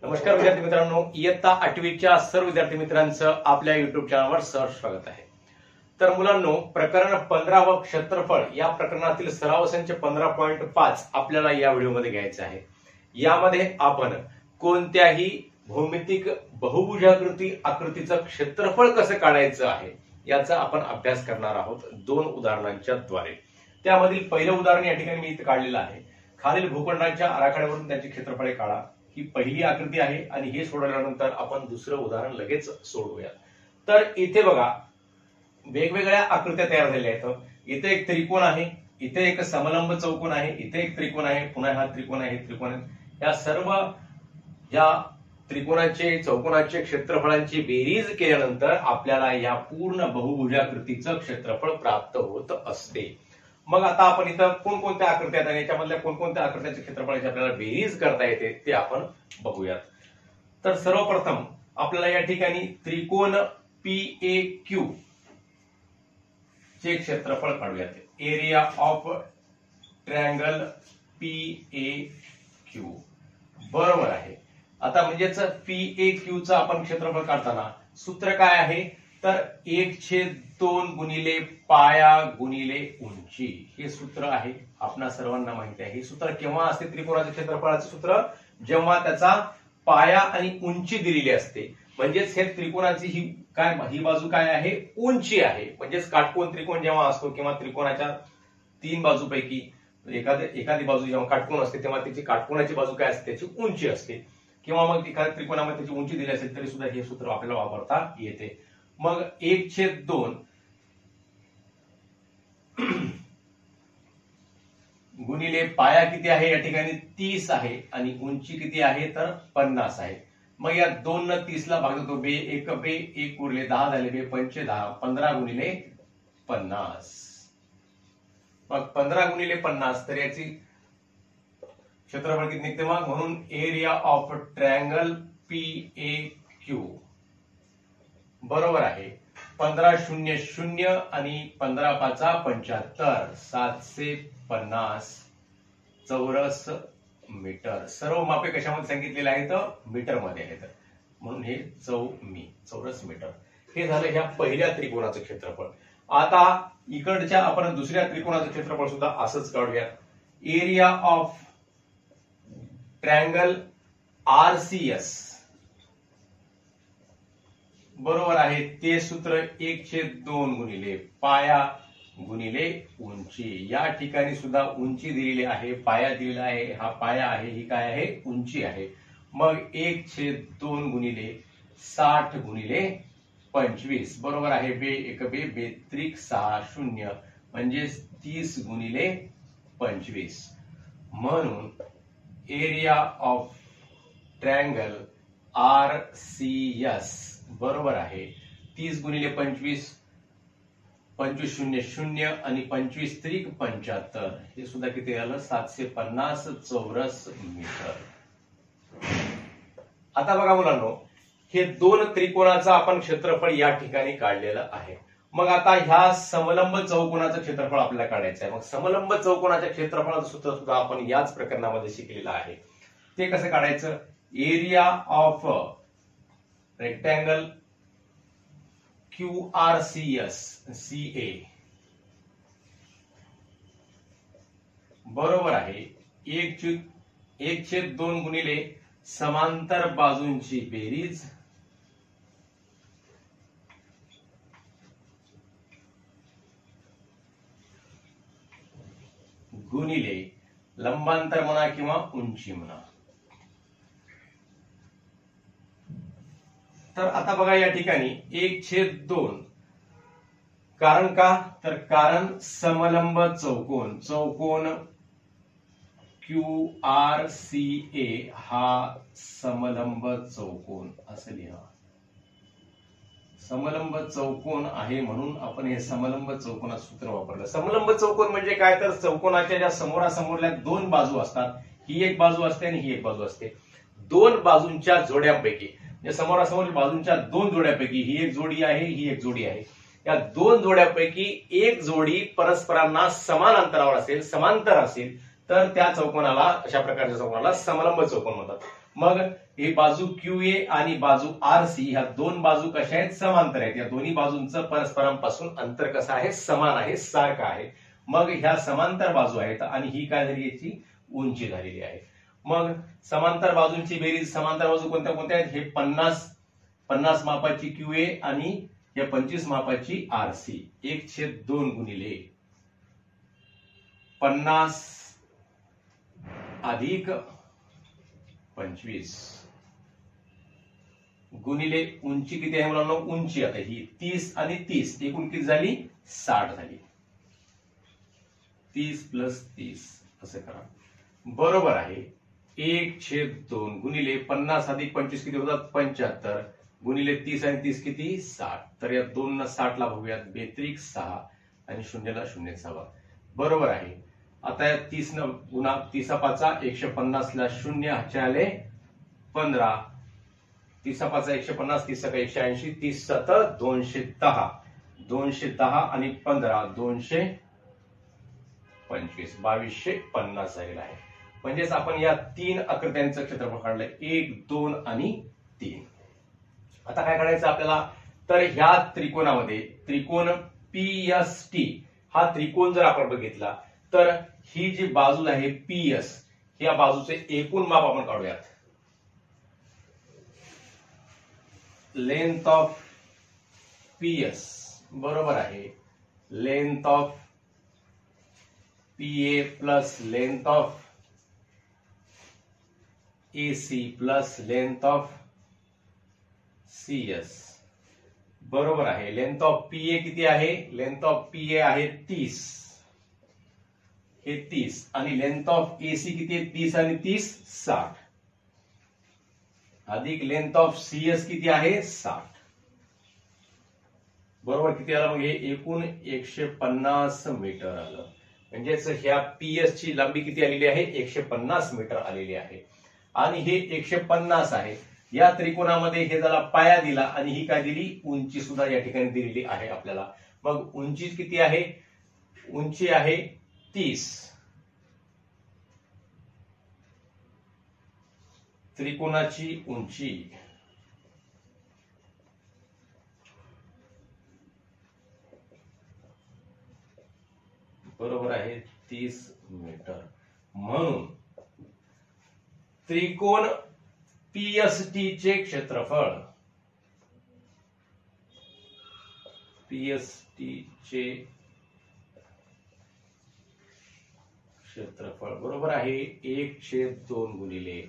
नमस्कार विद्यार्थी मित्रांनो, इयत्ता 8वीच्या सर्व विद्यार्थी मित्रांचं आपल्या युट्यूब चॅनलवर सहर्ष स्वागत आहे। तर मुलांनो, प्रकरण 15 व क्षेत्रफळ या प्रकरणातील सराव संच 15.5 आपल्याला या व्हिडिओमध्ये घ्यायचा आहे। यामध्ये आपण कोणत्याही भौमितिक बहुभुजाकृती आकृतीचं क्षेत्रफळ कसं काढायचं आहे याचा आपण अभ्यास करणार आहोत दोन उदाहरणांच्या द्वारे। त्यामधील पहिलं उदाहरण या ठिकाणी मी इथे काढलेलं आहे। खालील भूखंडांच्या आराखड्यावरून त्याची क्षेत्रफळे काढा। ही पहिली आकृती आहे आणि हे सोडवल्यानंतर आपण दुसरं उदाहरण लगेच सोडवूया। तर इथे बघा वेगवेगळ्या आकृत्या तयार झालेल्या आहेत। इथे एक त्रिकोण आहे, इथे एक समलंब चौकोन आहे, इथे एक त्रिकोण आहे, पुन्हा हा त्रिकोण आहे, त्रिकोण आहे। या सर्व या त्रिकोणाचे चौकोनाचे क्षेत्रफळांची बेरीज केल्यानंतर आपल्याला या पूर्ण बहुभुजाकृतीचं क्षेत्रफळ प्राप्त होत असते। मग आता आपण इथं कोणकोणत्या आकृत्या आहेत आणि याच्यामधल्या कोणकोणत्या आकृत्याच्या क्षेत्रफळाची आपल्याला बेरीज करता येते ते आपण बघूयात। तर सर्वप्रथम आपल्याला या ठिकाणी त्रिकोण PAQ चे क्षेत्रफळ काढूयात। एरिया ऑफ ट्रायंगल PAQ बरोबर आहे। आता म्हणजेच PAQ चं आपण क्षेत्रफळ काढताना सूत्र काय आहे, तर 1/2 गुणिले पाया गुणिले उंची हे सूत्र आहे। आपणा सर्वांना माहिती आहे। हे सूत्र केव्हा असते त्रिकोणाच्या क्षेत्रफळाचे सूत्र, जेव्हा त्याचा पाया आणि उंची दिलेली असते। म्हणजेच हे त्रिकोणाची ही बाजू काय आहे, उंची आहे। म्हणजेच काटकोन त्रिकोण जेव्हा असतो किंवा त्रिकोणाच्या 3 बाजूपैकी एखादी बाजू जेव्हा काटकोन असते तेव्हा त्याची काटकोनाची बाजू काय असते, त्याची उंची असते। किंवा मग एखाद्या त्रिकोणामध्ये त्याची उंची दिली असेल तरी सुद्धा हे सूत्र आपल्याला वापरता येते। मग 1/2 गुणिले पाया किती आहे, या ठिकाणी 30 आहे आणि उंची किती आहे तर 50 आहे। मग या 2 न 30 ला भाग देतो, 1 उरले 10 झाले, 5 10, 15 गुणिले 50। मग 15 गुणिले 50 तर याची क्षेत्रफळ किती निघते मग, म्हणून एरिया ऑफ ट्रायंगल PAQ बरोबर आहे 1500 आणि 15×5 75, 750 चौरस मीटर। सर्व मापे कशामध्ये सांगितलेले आहेत, मीटर मध्ये आहेत, म्हणून हे चौरस मीटर। हे झालं ह्या पहिल्या त्रिकोणाचं क्षेत्रफळ। आता इकडच्या आपण दुसऱ्या त्रिकोणाचं क्षेत्रफळ सुद्धा असंच काढूया। एरिया ऑफ ट्रायंगल RCS बरोबर आहे, ते सूत्र 1/2 गुणिले पाया गुणिले उंची। या ठिकाणी सुद्धा उंची दिलेली आहे, पाया दिलेला आहे, हा पाया आहे, ही काय आहे, उंची आहे। मग 1/2 गुणिले 60 गुणिले 25 बरोबर आहे, 6 म्हणजे 30 गुणिले 25। म्हणून एरिया ऑफ ट्रायंगल RCS बरोबर आहे 30 गुणिले 25, 2500 आणि 25×3 75, हे सुद्धा किती झालं 750 चौरस मीटर। आता बघा मुलांनो, हे दोन त्रिकोणाचं आपण क्षेत्रफळ या ठिकाणी काढलेलं आहे। मग आता ह्या समलंब चौकोनाचं क्षेत्रफळ आपल्याला काढायचं आहे। मग समलंब चौकोनाच्या क्षेत्रफळाचं सूत्र सुद्धा आपण याच प्रकरणामध्ये शिकलेलं आहे। ते कसं काढायचं, area of rectangle QRCS CA बरोबर आहे 1/2 गुणिले समांतर बाजूंची बेरीज गुणिले लंबांतर म्हणा किंवा उंची म्हणा। तर आता बघा या ठिकाणी 1/2 कारण का, तर कारण समलंब चौकोन QRCA हा समलंब चौकोन असं लिहा। समलंब चौकोन आहे म्हणून आपण हे समलंब चौकोनाचं सूत्र वापरलं। समलंब चौकोन म्हणजे काय, तर चौकोनाच्या ज्या समोरासमोरल्या 2 बाजू असतात, ही एक बाजू असते आणि ही एक बाजू असते। 2 बाजूंच्या जोड्यापैकी, समोरासमोर बाजूंच्या 2 जोड्यापैकी ही एक जोडी आहे, ही एक जोडी आहे। या 2 जोड्यापैकी एक जोडी परस्परांना समान अंतरावर असेल, समांतर असेल, तर त्या चौकोनाला, अशा प्रकारच्या चौकोनाला समलंब चौकोन म्हणतात। मग हे बाजू QA आणि बाजू RC ह्या दोन बाजू कशा आहेत? समांतर आहेत. या दोन्ही बाजूंचं परस्परांपासून अंतर कसं आहे? समान आहे, सारखं आहे. मग ह्या समांतर बाजू आहेत आणि ही काय झाली? याची उंची झालेली आहे. मग समांतर बाजूंची बेरीज, समांतर बाजू कोणत्या कोणत्या आहेत? हे 50 मापाची QA आणि या 25 मापाची RC. 1/2 गुणिले 50 अधिक 25 गुणिले उंची किती आहे मुलांना? उंची आता ही 30 आणि 30 एकूण किती झाली? 60 झाली. 30 + 30 असं करा. बरोबर आहे. 1/2 गुणिले 50 अधिक 25 किती होतात? 75 गुणिले 30 आणि 30 किती? 60. तर या 2 न 60 ला बघूयात. 32 6 आणि 0 ला 0 6. बरोबर आहे. आता या 30 न गुणा 30 5 150 ला 0 ह्याचे आले 15. 30 5 150, 30 180, 30 7 210. 210 आणि 15 225. 2250 झालेला आहे. म्हणजेच आपण या 3 आकृत्यांचं क्षेत्रफळ काढलंय. 1 2 आणि 3. आता काय काढायचं आपल्याला? तर ह्या त्रिकोणामध्ये त्रिकोण PST हा त्रिकोण जर आपण बघितला तर ही जी बाजू आहे PS, या बाजूचे एकूण माप आपण काढूयात. लेंथ ऑफ PS बरोबर आहे length of PA plus length of AC plus length of CS. बरोबर आहे. लेंथ ऑफ PA किती आहे? लेंथ ऑफ PA आहे 30. हे 30 आणि लेंथ ऑफ AC किती आहे? 30 आणि 30 60 अधिक लेंथ ऑफ CS किती आहे? 60. बरोबर किती आलं? मग हे एकूण 150 मीटर आलं. म्हणजेच ह्या PS ची लांबी किती आलेली आहे? 150 मीटर आलेली आहे. आणि हे 150 आहे. या त्रिकोणामध्ये हे त्याला पाया दिला आणि ही काय दिली? उंची सुद्धा या ठिकाणी दिलेली आहे आपल्याला. मग उंची किती आहे? उंची आहे 30. त्रिकोणाची उंची बरोबर आहे 30 मीटर. म्हणून त्रिकोण PST चे क्षेत्रफळ बरोबर आहे 1/2 गुणिले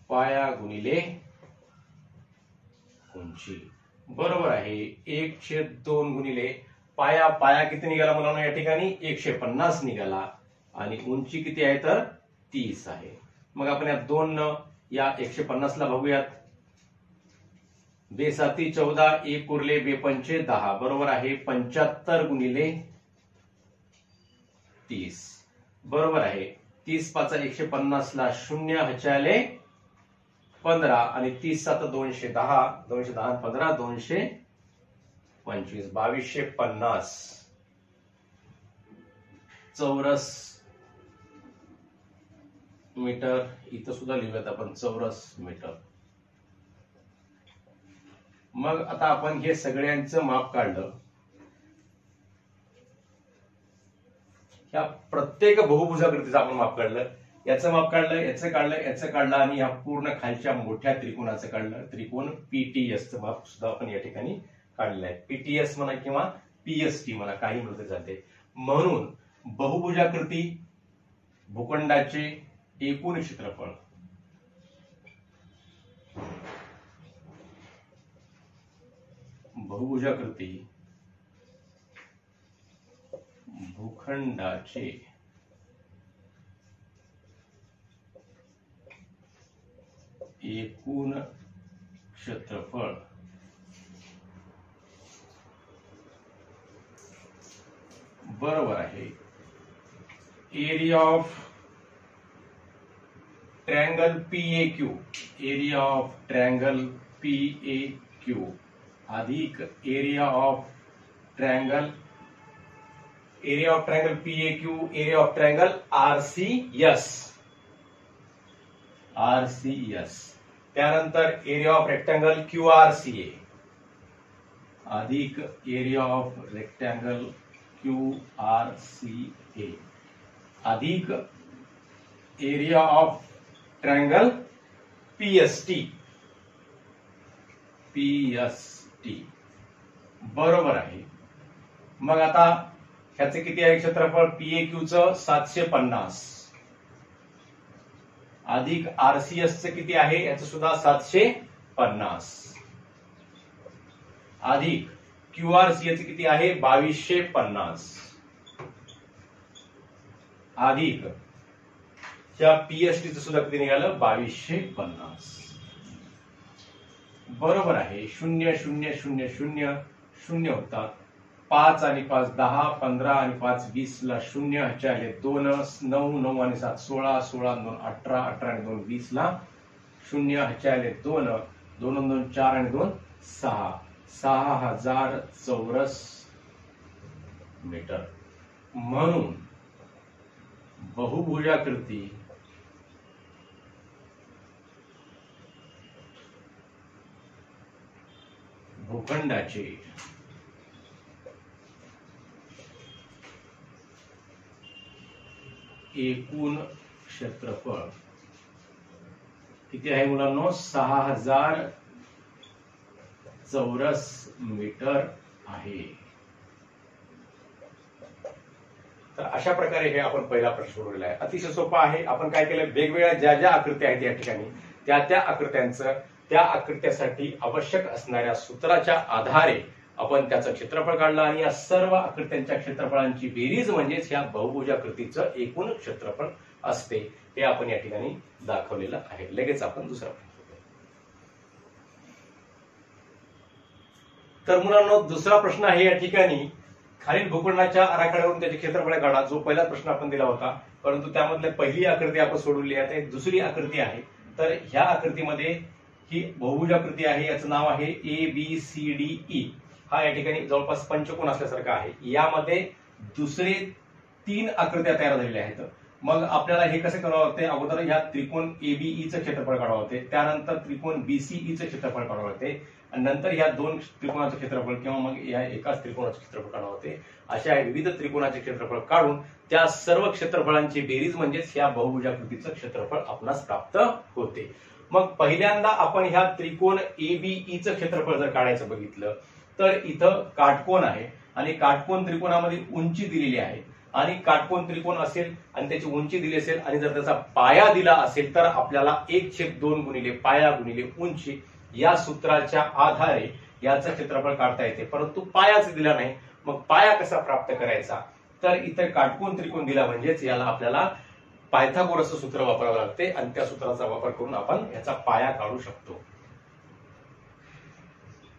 पाया गुणिले उंची. बरोबर आहे 1/2 गुणिले पाया. पाया किती निघाला मुलांना? या ठिकाणी 150 निघाला आणि उंची किती आहे? तर 30 आहे. मग आपण या 2 न या 150 ला बघूयात. 2 7 14 1 उरले 2 5 10 बरोबर आहे 75 गुणिले 30. बरोबर आहे 30 5 150 ला 0 ह्याचे आले 15 आणि 30 7 210. 210 15 225. 2250 चौरस मीटर. इथं सुद्धा लिहूयात आपण चौरस मीटर. मग आता आपण हे सगळ्यांचं माप काढलं. ह्या प्रत्येक बहुभुजाकृतीचं आपण माप काढलं. याचं माप काढलं, याचं काढलं, याचं काढलं आणि या पूर्ण खालच्या मोठ्या त्रिकोणाचं काढलं. त्रिकोण PTS चं माप सुद्धा आपण या ठिकाणी काढलेलं आहे. PTS म्हणा किंवा PST म्हणा, काही म्हणते जाते. म्हणून बहुभुजाकृती भूखंडाचे एकूण क्षेत्रफळ बहुभुजाकृती भूखंडाचे एकूण क्षेत्रफळ बरोबर आहे area of triangle PAQ. Area of triangle PAQ अधिक area of triangle PAQ area of triangle RCS RCS. त्यानंतर एरिया ऑफ रेक्टँगल QRCA अधिक एरिया ऑफ रेक्टँगल QRCA अधिक एरिया ऑफ ट्रायंगल PST. बरोबर आहे. मग आता ह्याचे किती आहे क्षेत्रफळ? PAQचं 750 अधिक RCSचं किती आहे? याचं सुद्धा 750 अधिक QRCAचं किती आहे? 2250 अधिक त्या PSTचं सुद्धा किती निघालं? 2250. बरोबर आहे. 0 0 0 0 0 होतात. 5 आणि 5 10, 15 आणि 5 20 ला 0 ह्याचे आले 2, 9 9 आणि 7 16, 16 आणि 2 18, 18 आणि 2 20 ला 0 ह्याचे आले 2, 2 2 4 आणि 2 6, 6000 चौरस मीटर. म्हणून बहुभुजाकृती भूखंडाचे एकूण क्षेत्रफळ किती आहे मुलांनो? 6000 चौरस मीटर आहे. तर अशा प्रकारे हे आपण पहिला प्रश्न सोडवलेला आहे. अतिशय सोपा आहे. आपण काय केलं? वेगवेगळ्या ज्या ज्या आकृत्या आहेत या ठिकाणी त्या आकृत्यांचं त्या आकृत्यासाठी आवश्यक असणाऱ्या सूत्राच्या आधारे आपण त्याचं क्षेत्रफळ काढलं आणि या सर्व आकृत्यांच्या क्षेत्रफळांची बेरीज म्हणजेच या बहुभुजाकृतीचं एकूण क्षेत्रफळ असते. हे आपण या ठिकाणी दाखवलेलं आहे. लगेच आपण दुसरा प्रश्न. तर मुलांनो दुसरा प्रश्न आहे या ठिकाणी खालील भूखंडाच्या आराखड्यावरून त्याचे क्षेत्रफळ काढा. जो पहिला प्रश्न आपण दिला होता, परंतु त्यामधले पहिली आकृती आपण सोडवली आहे. दुसरी आकृती आहे. तर ह्या आकृतीमध्ये ही बहुभुजाकृती आहे. याचं नाव आहे ABCDE. हा या ठिकाणी जवळपास पंचकोन असल्यासारखा आहे. यामध्ये दुसरे 3 आकृत्या तयार झालेल्या आहेत. मग आपल्याला हे कसे करावं लागते? अगोदर ह्या त्रिकोण ABEचं क्षेत्रफळ काढावं लागते. त्यानंतर त्रिकोण BCEचं क्षेत्रफळ काढावं लागते. आणि नंतर ह्या 2 त्रिकोणाचं क्षेत्रफळ किंवा मग या एकाच त्रिकोणाचं क्षेत्रफळ काढावं लागते. अशा विविध त्रिकोणाचे क्षेत्रफळ काढून त्या सर्व क्षेत्रफळांची बेरीज म्हणजेच ह्या बहुभुजाकृतीचं क्षेत्रफळ आपणास प्राप्त होते. मग पहिल्यांदा आपण ह्या त्रिकोण ABEचं क्षेत्रफळ जर काढायचं बघितलं तर इथं काटकोन आहे आणि काटकोन त्रिकोणामध्ये उंची दिलेली आहे आणि काटकोन त्रिकोण असेल आणि त्याची उंची दिली असेल आणि जर त्याचा पाया दिला असेल तर आपल्याला 1/2 गुणिले पाया गुणिले उंची या सूत्राच्या आधारे याचं क्षेत्रफळ काढता येते. परंतु पायाच दिला नाही. मग पाया कसा प्राप्त करायचा? तर इथे काटकोन त्रिकोण दिला म्हणजेच याला आपल्याला पायथागोरसचं सूत्र वापरावं लागते आणि त्या सूत्राचा वापर करून आपण याचा पाया काढू शकतो.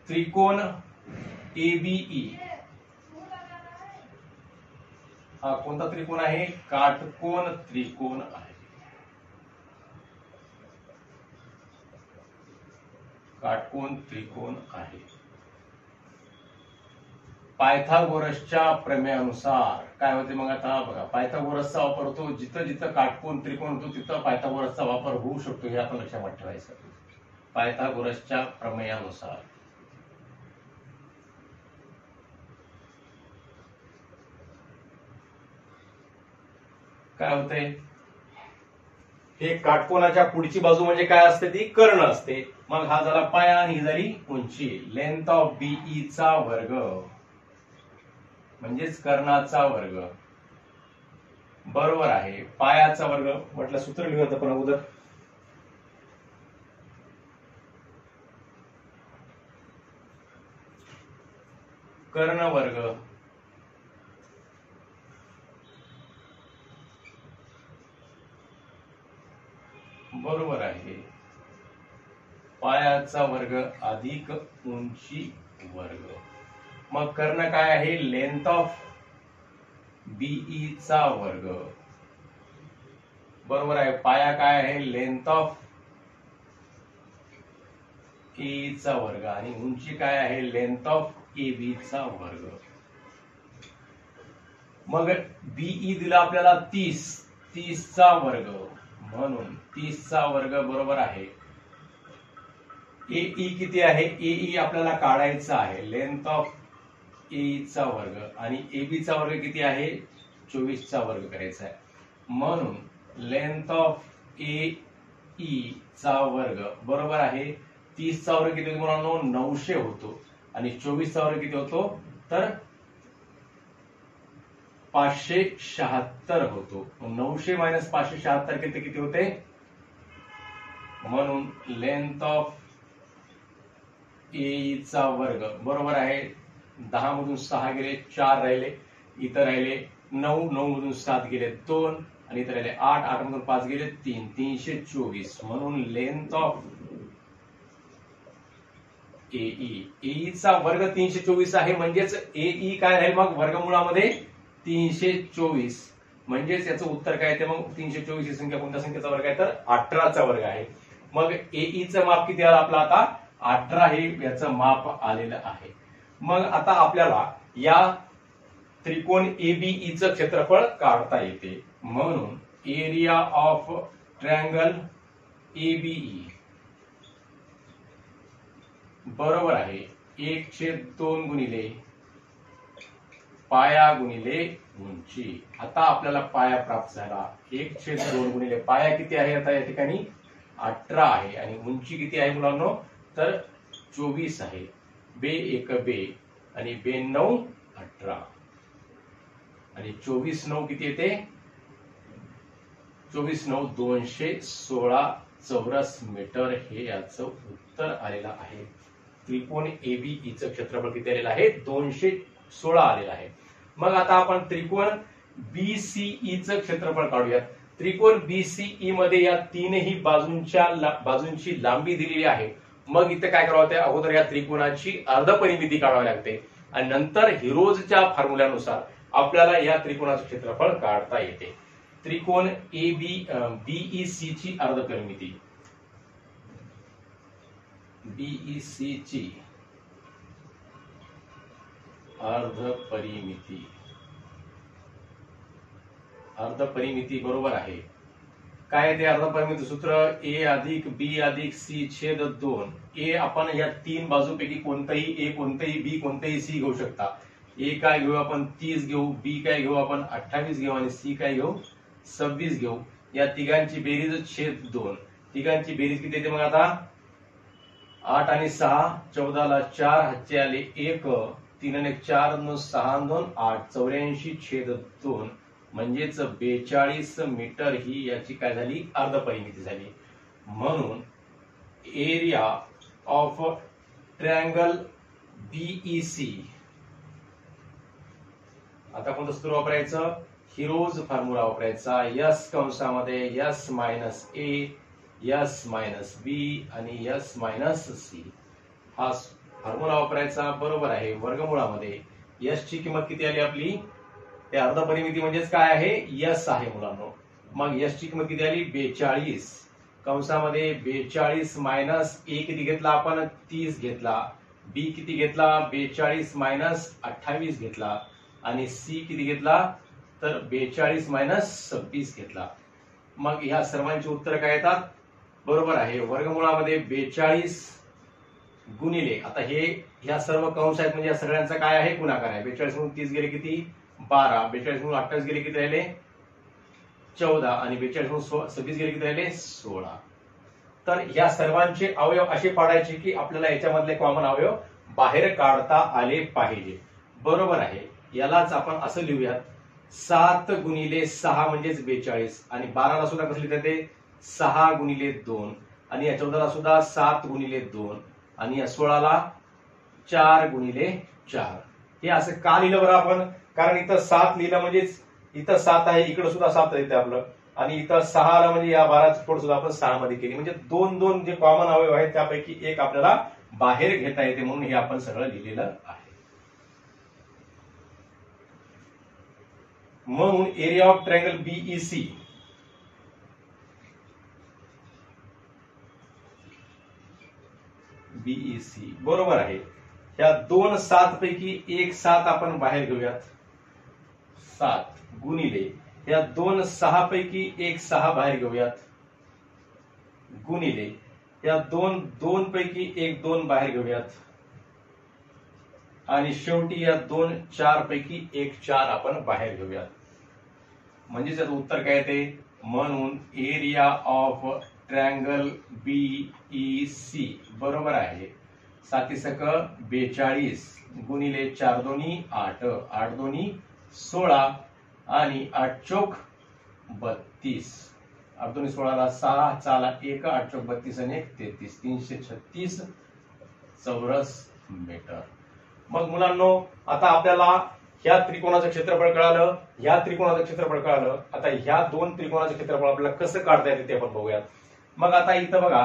त्रिकोण ABE हा कोणता त्रिकोण आहे? काटकोन त्रिकोण आहे. काटकोन त्रिकोण आहे. पायथागोरसच्या प्रमेयानुसार काय होते? मग आता बघा, पायथागोरसचा वापर होतो जिथं जिथं काटकोन त्रिकोण होतो तिथं पायथागोरसचा वापर होऊ शकतो. हे आपण लक्षात ठेवायचं. पायथागोरसच्या प्रमेयानुसार काय होते? हे काटकोनाच्या पुढची बाजू म्हणजे काय असते? ती कर्ण असते. मग हा झाला पाया आणि ही झाली उंची. लेंथ ऑफ BE चा वर्ग म्हणजेच कर्णाचा वर्ग. बरोबर आहे. पायाचा वर्ग म्हटलं सूत्र लिहूयात आपण अगोदर. कर्ण वर्ग बरोबर आहे. पायाचा वर्ग अधिक उंची वर्ग. मग कर्ण काय आहे? लेंथ ऑफ BE चा वर्ग. बरोबर आहे. पाया काय आहे? लेंथ ऑफ AE चा वर्ग आणि उंची काय आहे? लेंथ ऑफ AB चा वर्ग. मग BE दिला आपल्याला 30 चा वर्ग म्हणून 30चा वर्ग बरोबर आहे एई किती आहे, एई आपल्याला काढायचा आहे, लेंथ ऑफ एई चा वर्ग, आणि एबी चा वर्ग किती आहे, 24चा वर्ग करायचा आहे. म्हणून लेंथ ऑफ एई चा वर्ग बरोबर आहे 30चा वर्ग किती होतो मुलांनो, 900 होतो, आणि 24चा वर्ग किती होतो तर 576 होतो. 900 मायनस 576 किती होते, म्हणून लेंथ ऑफ ए चा वर्ग बरोबर आहे 10 मधून 6 गेले 4 राहिले, इथं राहिले 9, 9 मधून 7 गेले 2, आणि इथं राहिले 8, 8 मधून 5 गेले 3, 324. म्हणून लेंथ ऑफ एई चा वर्ग 324 आहे, म्हणजेच एई काय राहील मग वर्गमुळामध्ये 324, म्हणजेच याचं उत्तर काय आहे, मग 324 ही संख्या कोणत्या संख्येचा वर्ग आहे तर 18चा वर्ग आहे. मग एईचं माप किती आलं आपलं आता 18 हे याचं माप आलेलं आहे. मग आता आपल्याला या त्रिकोण एबीईचं क्षेत्रफळ काढता येते. म्हणून एरिया ऑफ ट्रायंगल एबीई बरोबर आहे 1/2 गुणिले पाया गुणिले उंची. आता आपल्याला पाया प्राप्त झाला 1/2 गुणिले पाया किती आहे आता या ठिकाणी 18 आहे, आणि उंची किती आहे मुलांनो तर 24 आहे. बे 1 बे, आणि बे 9 18, आणि 24 9 किती येते 24 9 216 चौरस मीटर हे याचं उत्तर आलेलं आहे. त्रिकोण एबीईचं क्षेत्रफळ किती आलेलं आहे 216 आलेलं आहे. मग आता आपण त्रिकोण बीसीईचं क्षेत्रफळ काढूयात. त्रिकोण बीसीई मध्ये या तीनही बाजूंची लांबी दिलेली आहे. मग इथे काय करावं, त्या अगोदर या त्रिकोणाची अर्धपरिमिती काढावी लागते, आणि नंतर हिरोजच्या फॉर्म्युल्यानुसार आपल्याला या त्रिकोणाचं क्षेत्रफळ काढता येते. त्रिकोण बीईसी ची अर्धपरिमिती, बीईसी ची अर्धपरिमिती बरोबर आहे काय ते अर्धपरिमिती सूत्र ए अधिक बी अधिक सी छेद 2. ए आपण या तीन बाजूपैकी कोणताही ए कोणतेही बी कोणतेही सी घेऊ शकता. ए काय घेऊ आपण 30 घेऊ, बी काय घेऊ आपण 28 घेऊ, आणि सी काय घेऊ 26 घेऊ. या तिघांची बेरीज छेद 2. तिघांची बेरीज किती येते मग आता 8 आणि 6 14 ला 4 हातचे आले 1, 3 आणि 4 9 6 2 8 84 छेद 2, म्हणजेच 42 मीटर ही याची काय झाली अर्धपरिमिती झाली. म्हणून एरिया ऑफ ट्रायंगल बीईसी, आता कोणतं सूत्र वापरायचं हिरोज फॉर्म्युला वापरायचा. एस कंसामध्ये एस मायनस ए, एस मायनस बी आणि एस मायनस सी हा फॉर्म्युला वापरायचा. बरोबर आहे वर्गमुळामध्ये एस ची किंमत किती आली आपली, ते अर्धपरिमिती म्हणजेच काय आहे एस आहे मुलांनो. मग एस ची किंमत किती आली 42 कंसामध्ये 42 मायनस ए किती घेतला आपण 30 घेतला, बी किती घेतला 42 मायनस 28 घेतला, आणि सी किती घेतला तर 42 मायनस 26 घेतला. मग ह्या सर्वांची उत्तर काय येतात बरोबर आहे वर्गमुळामध्ये 42 गुणिले, आता हे ह्या सर्व कंस आहेत म्हणजे या सगळ्यांचा काय आहे गुणाकार आहे. 42 म्हणून 30 गेले किती 12, 42 म्हणून 28 गेले किती राहिले 14, आणि 42 म्हणून 26 गेले किती राहिले 16. तर या सर्वांचे अवयव असे पाडायचे की आपल्याला याच्यामधले कॉमन अवयव बाहेर काढता आले पाहिजे. बरोबर आहे. यालाच आपण असं लिहूयात 7 गुणिले 6 म्हणजेच 42, आणि 12 ला सुद्धा कसं लिहितात ते 6 गुणिले 2, आणि या 14 ला सुद्धा 7 गुणिले 2, आणि या 16 ला 4 गुणिले 4. हे असं का लिहिलं बरं आपण, कारण इथं 7 लिहिलं म्हणजेच इथं 7 आहे, इकडे सुद्धा 7 येते आपलं, आणि इथं 6 ला म्हणजे या 12ची फोड सुद्धा आपण 6 मध्ये केली, म्हणजे 2 जे कॉमन अवयव आहेत त्यापैकी एक आपल्याला बाहेर घेता येते, म्हणून हे आपण सगळं लिहिलेलं आहे. म्हणून एरिया ऑफ ट्रायंगल बीईसी बरोबर आहे. या 2 7 पैकी एक 7 आपण बाहेर घेऊयात, 7 गुणिले या 2 6 पैकी एक 6 बाहेर घेऊयात, गुणिले या दोन पैकी एक 2 बाहेर घेऊयात आणि शेवटी या 2 4 पैकी एक 4 आपण बाहेर घेऊयात. म्हणजे त्याचं उत्तर काय येते, म्हणून एरिया ऑफ ट्रँगल बीईसी बरोबर आहे 7 42 गुणिले 4 दोन्ही 8 8 दोन्ही 16 आणि 8 चौक 32 8 दोन्ही 16ला 6 चाला 1 8 चौक 32 आणि 1 33 336 चौरस मीटर. मग मुलांनो आता आपल्याला ह्या त्रिकोणाचं क्षेत्रफळ कळालं, ह्या त्रिकोणाचं क्षेत्रफळ कळालं. आता ह्या 2 त्रिकोणाचं क्षेत्रफळ आपल्याला कसं काढता येते ते आपण बघूयात. मग आता इथं बघा,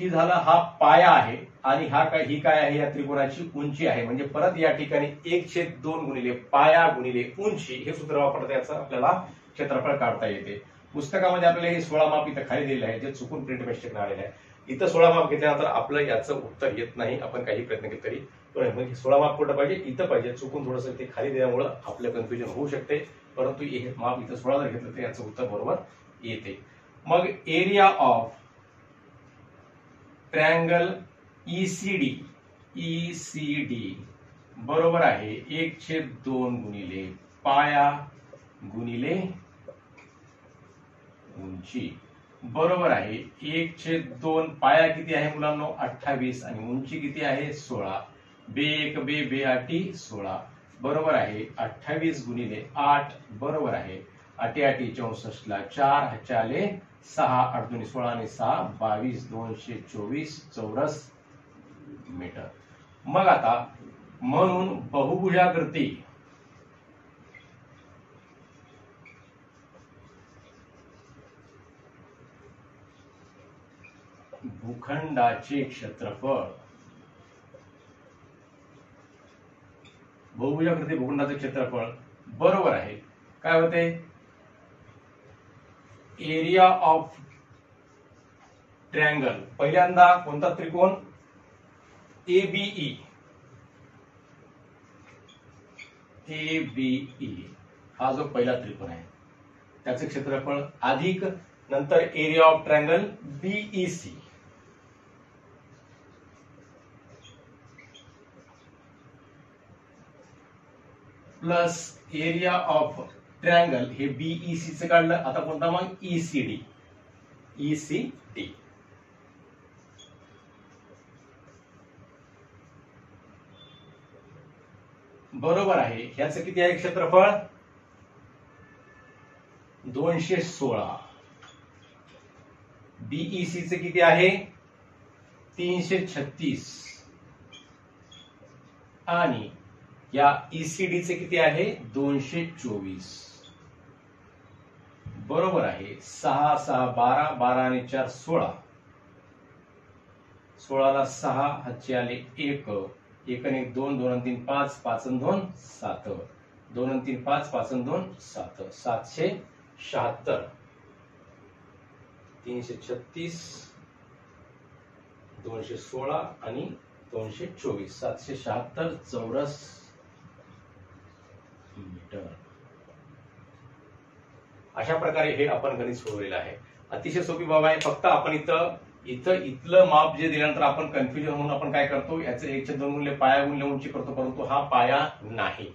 ही झालं हा पाया आहे आणि ही काय आहे, या त्रिकोणाची उंची आहे. म्हणजे परत या ठिकाणी 1/2 गुणिले पाया गुणिले उंची हे सूत्र वापरता याचं आपल्याला क्षेत्रफळ काढता येते. पुस्तकामध्ये आपल्याला हे 16 माप इथं खाली दिलेलं आहे, जे चुकून प्रिंट मिस्टेक आलेलं आहे. इथं 16 माप घेतल्यानंतर आपलं याचं उत्तर येत नाही, आपण काही प्रयत्न केले तरी. म्हणजे 16 माप कुठं पाहिजे, इथं पाहिजे. चुकून थोडंसं ते खाली दिल्यामुळं आपलं कन्फ्युजन होऊ शकते, परंतु हे माप इथं 16 जर घेतलं तर याचं उत्तर बरोबर येते. मग एरिया ऑफ ट्रँगल ईसीडी बरोबर आहे 1/2 गुणिले पाया गुणिले उंची बरोबर आहे 1/2. पाया किती आहे मुलांनो 28 आणि उंची किती आहे 16. बे 1 बे 8 16 बरोबर आहे 28 गुणिले 8 बरोबर आहे 8 8 64 ला 4 हाच्याले 6 8 2 16 आणि 6 22 224 चौरस मीटर. मग आता म्हणून बहुभुजाकृती भूखंडाचे क्षेत्रफळ बहुभुजाकृती भूखंडाचे क्षेत्रफळ बरोबर आहे काय होते, एरिया ऑफ ट्रँगल. पहिल्यांदा कोणता त्रिकोण एबीई हा जो पहिला त्रिकोण आहे त्याचे क्षेत्रफळ अधिक नंतर area of triangle BEC plus area of triangle हे बीईसी चं काढलं. आता कोणता मग ईसीडी बरोबर आहे. ह्याचं किती आहे क्षेत्रफळ 216. बीईसी चं किती आहे 336 आणि या ईसीडी चे किती आहे 224 बरोबर आहे. 6 6 12 12 आणि 4 16 16 ला 6 हातचे आले 1 1 आणि 1 2 2 आणि 3 5 5 आणि 2 7 2 आणि 3 5 5 आणि 2 7 776 336 216 आणि 224 776 चौरस मीटर. अशा प्रकारे हे आपण गणित सोडवलेलं आहे. अतिशय सोपी बाब आहे. फक्त आपण इथलं माप जे दिल्यानंतर आपण कन्फ्युजन म्हणून आपण काय करतो, याचं 1/2 गुणिले पाया गुणिले उंची करतो, परंतु हा पाया नाही.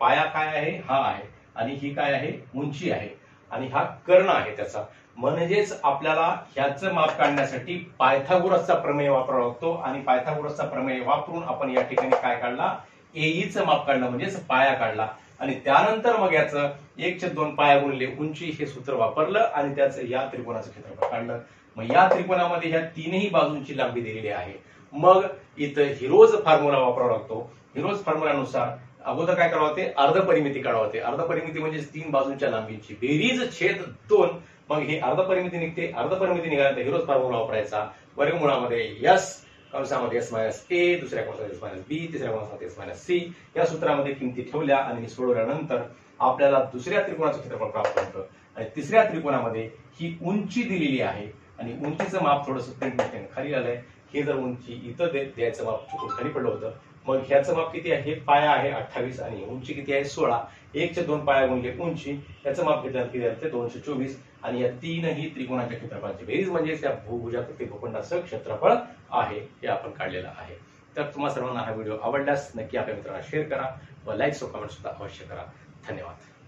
पाया काय आहे हा आहे आणि ही काय आहे उंची आहे आणि हा कर्ण आहे त्याचा. म्हणजेच आपल्याला ह्याचं माप काढण्यासाठी पायथागोरसचा प्रमेय वापरावा लागतो आणि पायथागोरसचा प्रमेय वापरून आपण या ठिकाणी काय काढला एईचं माप काढलं म्हणजेच पाया काढला आणि त्यानंतर मग याचं 1/2 पाया गुणिले उंची हे सूत्र वापरलं आणि त्याचं या त्रिकोणाचं क्षेत्रफळ काढलं. मग या त्रिकोणामध्ये ह्या तीनही बाजूंची लांबी दिलेली आहे. मग इथं हिरोज फॉर्म्युला वापरावा लागतो. हिरोज फॉर्म्युलानुसार अगोदर काय करावं ते अर्धपरिमिती काढावं. अर्धपरिमिती म्हणजे 3 बाजूंच्या लांबीची बेरीज छेद 2. मग हे अर्धपरिमिती निघते. अर्धपरिमिती निघाल्यानंतर हिरोज फॉर्म्युला वापरायचा. वर्गमुळामध्ये एस कंसामध्ये एस मायनस ए, दुसऱ्या कंसात एस मायनस बी, तिसऱ्या कंसात एस मायनस सी या सूत्रामध्ये किमती ठेवल्या आणि सोडवल्यानंतर आपल्याला दुसऱ्या त्रिकोणाचं क्षेत्रफळ प्राप्त होतं आणि तिसऱ्या त्रिकोणामध्ये ही उंची दिलेली आहे आणि उंचीचं माप थोडंसं प्रिंट मिस्टेक खाली आलंय. हे जर उंची इथं द्यायचं माप चुकून खाली पडलं होतं. मग ह्याचं माप किती आहे, पाया आहे 28 आणि उंची किती आहे 16. 1/2 पाया गुणिले उंची याचं माप घेतल्यानंतर किती झालं ते 224 आणि या तीनही त्रिकोणाच्या क्षेत्रफळाची बेरीज म्हणजेच या भूभुजाकृती भूखंडाचं क्षेत्रफळ आहे हे आपण काढलेलं आहे. तर तुम्हा सर्वांना हा व्हिडिओ आवडल्यास नक्की आपल्या मित्रांना शेअर करा व लाईक व कमेंट सुद्धा अवश्य करा. धन्यवाद.